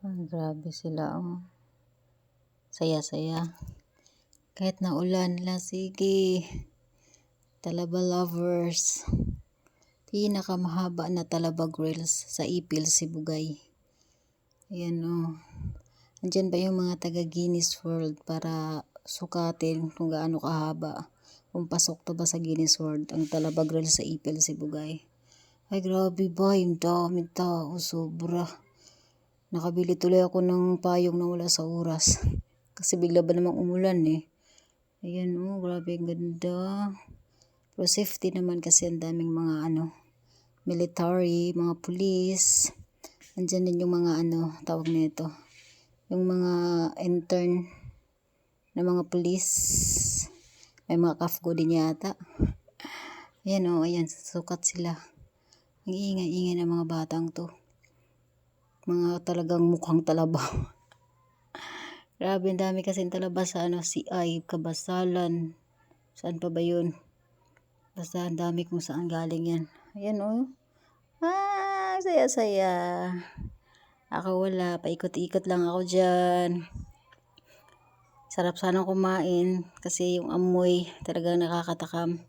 Ay, grabe sila, oh. Saya-saya. Kahit na ulan la, sige. Talaba lovers. Pinakamahaba na talaba grills sa Ipil, Sibugay. Ayan, oh. Andyan ba yung mga taga Guinness World para sukatin kung gaano kahaba? Kung pasok to ba sa Guinness World ang talaba grills sa Ipil, Sibugay. Ay, grabe ba? Yung dami tao. Sobra. Nakabili tuloy ako ng payong na wala sa oras. Kasi bigla ba namang umulan eh. Ayan, oh, grabe ang ganda. Pero safety naman kasi ang daming mga military, mga police. Andyan din yung mga tawag nito. Yung mga intern na mga police. May mga kafgo din yata. Ayan, oh, ayan, sukat sila. Ang ingay-ingay ng mga batang to. Mga talagang mukhang talaba. Grabe, ang dami kasing talaba sa CI, Kabasalan. Saan pa ba yun? Basta ang dami kung saan galing yan. Ayan, oh. Ah, saya-saya. Ako wala, paikot-ikot lang ako dyan. Sarap sana kumain kasi yung amoy talagang nakakatakam.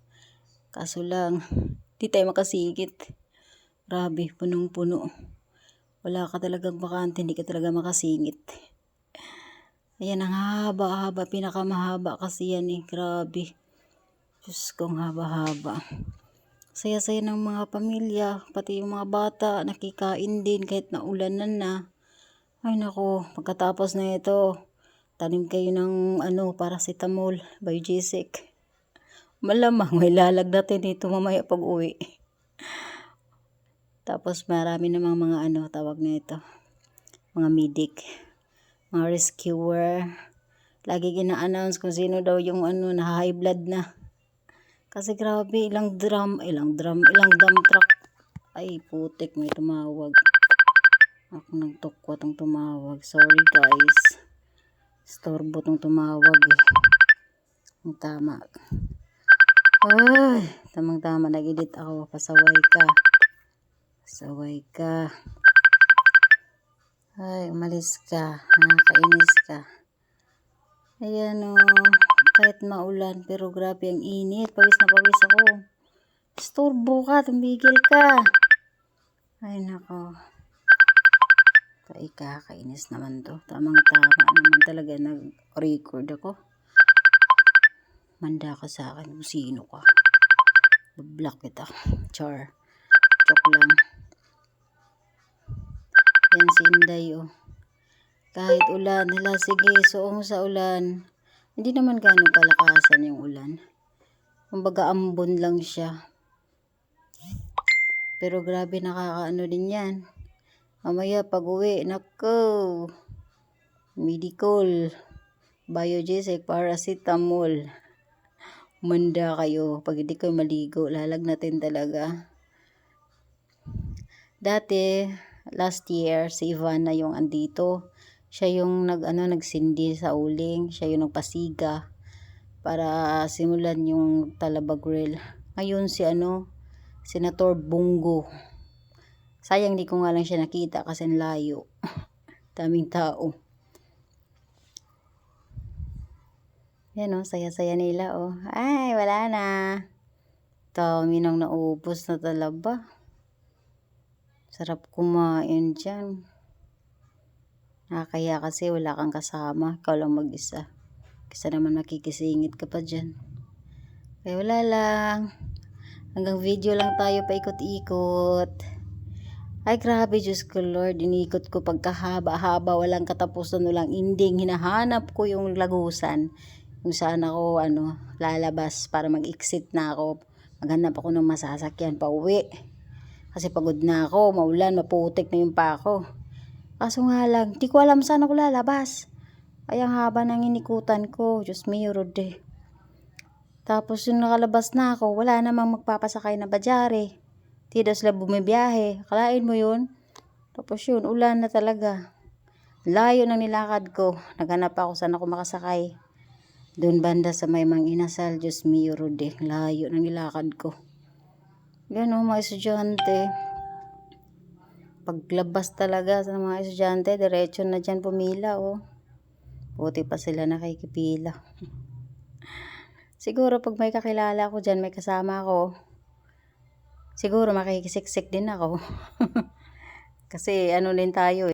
Kaso lang, di tayo makasigit. Grabe, punong-puno. Wala ka talagang bakante, hindi ka talaga makasingit. Ayan, ang haba-haba, pinakamahaba kasi yan eh. Grabe. Diyos kong haba-haba. Saya-saya ng mga pamilya, pati yung mga bata, nakikain din kahit na ulanan na. Ay nako, pagkatapos na ito, tanim kayo ng paracetamol, Biogesic. Malamang may lalagdatin dito mamaya pag uwi. Tapos marami namang mga tawag na ito, mga medic, mga rescuer. Lagi ina-announce kung sino daw yung na high blood na. Kasi grabe, ilang dump truck. Ay putik, may tumawag. Ako nagtukwa tong tumawag. Sorry guys. Storbo tong tumawag eh. Ang tama. Ay, tamang-tama nag-edit ako. Pasaway ka. Pasaway ka. Ay, umalis ka. Nakakainis ka. Ayan o. Kahit maulan, pero grabe ang init. Pawis na pawis ako. Storbo ka. Tumigil ka. Ay, nako. Kainis naman to. Tamang-tama naman talaga nag-record ako. Manda ka sa akin kung sino ka. Block kita. Char. Joke lang. Yan si Inday oh. Kahit ulan, sige, suong sa ulan. Hindi naman gano'ng kalakasan yung ulan. Kumbaga ambon lang siya. Pero grabe nakakaano din yan. Mamaya pag uwi, nako. Medical. Biogesic, paracetamol. Manda kayo. Pag hindi kayo maligo, lalagnatin talaga. Dati, last year, si Ivana yung andito. Siya yung nagsindi sa uling. Siya yung nagpasiga para simulan yung Talaba Grill. Ngayon si Senator Bongo. Sayang di ko nga lang siya nakita kasi layo. Daming tao. Yan oh, saya-saya nila oh. Ay, wala na. Dami nang naubos na talaba. Sarap kumain dyan. Nakakaya kasi wala kang kasama. Ikaw lang mag-isa. Kasi naman makikisingit ka pa dyan. Kaya wala lang. Hanggang video lang tayo paikot-ikot. Ay grabe, Diyos ko Lord, inikot ko pagkahaba-haba, walang katapusan, walang ending. Hinahanap ko yung lagusan. Kung saan ako lalabas para mag-exit na ako. Maghanap ako ng masasakyan pa uwi. Kasi pagod na ako, maulan, maputik na yung pa ako. Kaso nga lang, di ko alam saan ako lalabas. Ay ang haba ng inikutan ko, Diyos mio rode. Tapos yung nakalabas na ako, wala namang magpapasakay na badyare. Di daw sila bumibiyahe. Akalain mo yun? Tapos yun, ulan na talaga. Layo ng nilakad ko. Naghanap ako saan ako makasakay. Doon banda sa may Mang Inasal, Diyos mio rode. Layo ng nilakad ko. Yan o, mga estudyante. paglabas talaga sa mga estudyante, diretso na dyan pumila, oh. Buti pa sila nakikipila. Siguro pag may kakilala ko dyan, may kasama ako, siguro makikisiksik din ako. Kasi ano din tayo,